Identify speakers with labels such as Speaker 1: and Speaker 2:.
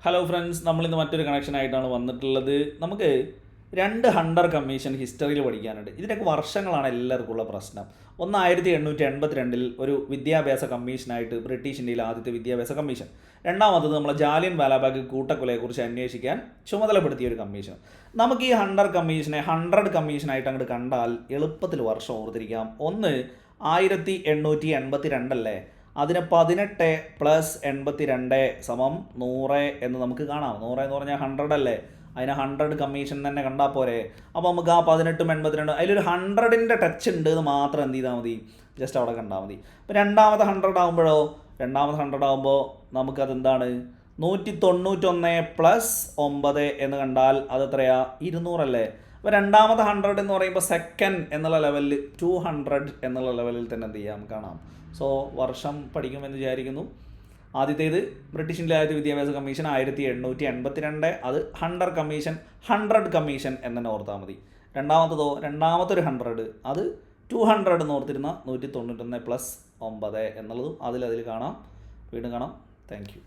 Speaker 1: Hello friends, നമ്മളിന്ന് മറ്റൊരു കണക്ഷനായിട്ടാണ് വന്നിട്ടുള്ളത്. നമുക്ക് 2 ഹണ്ടർ കമ്മീഷൻ ഹിസ്റ്ററിയിൽ പഠിക്കാനുണ്ട്. ഇതിൻ്റെയൊക്കെ വർഷങ്ങളാണ് എല്ലാവർക്കും ഉള്ള പ്രശ്നം. 1882 ഒരു വിദ്യാഭ്യാസ കമ്മീഷനായിട്ട് ബ്രിട്ടീഷ് ഇന്ത്യയിലെ ആദ്യത്തെ വിദ്യാഭ്യാസ കമ്മീഷൻ. രണ്ടാമത്തത് നമ്മളെ ജാലിയൻ വാലാബാഗ് കൂട്ടക്കൊലയെക്കുറിച്ച് അന്വേഷിക്കാൻ ചുമതലപ്പെടുത്തിയ ഒരു കമ്മീഷൻ. നമുക്ക് ഈ ഹണ്ടർ കമ്മീഷനെ 100 കമ്മീഷനായിട്ട് അങ്ങോട്ട് കണ്ടാൽ എളുപ്പത്തിൽ വർഷം ഓർത്തിരിക്കാം. ഒന്ന് 1882 അല്ലേ, അതിന് 18 + 82 = 100 എന്ന് നമുക്ക് കാണാം. 100 എന്ന് പറഞ്ഞാൽ 100 അല്ലേ, അതിനെ 100 കമ്മീഷൻ തന്നെ കണ്ടാൽ പോരെ. അപ്പോൾ നമുക്ക് ആ 18 82 അതിലൊരു 100ൻ്റെ ടച്ച് ഉണ്ട് എന്ന് മാത്രം എന്ത് ചെയ്താൽ മതി, ജസ്റ്റ് അവിടെ കണ്ടാൽ മതി. അപ്പോൾ രണ്ടാമത്തെ 100 ആകുമ്പോഴോ, രണ്ടാമത്തെ 100 ആകുമ്പോൾ നമുക്കതെന്താണ് 191 + 9 എന്ന് കണ്ടാൽ അതെത്രയാ 200 അല്ലേ. അപ്പോൾ രണ്ടാമത്തെ 100 എന്ന് പറയുമ്പോൾ സെക്കൻഡ് എന്നുള്ള ലെവലിൽ 200 എന്നുള്ള ലെവലിൽ തന്നെ എന്ത് ചെയ്യാം, കാണാം. സോ വർഷം പഠിക്കുമെന്ന് വിചാരിക്കുന്നു. ആദ്യത്തേത് ബ്രിട്ടീഷ് ഇന്ത്യ ആദ്യത്തെ വിദ്യാഭ്യാസ കമ്മീഷൻ 1882, അത് 100 കമ്മീഷൻ എന്ന് തന്നെ ഓർത്താൽ മതി. രണ്ടാമത്തതോ, രണ്ടാമത്തൊരു 100 അത് 200 എന്ന് ഓർത്തിരുന്ന 191 + 9 എന്നുള്ളതും അതിൽ കാണാം. വീണ്ടും കാണാം. Thank you.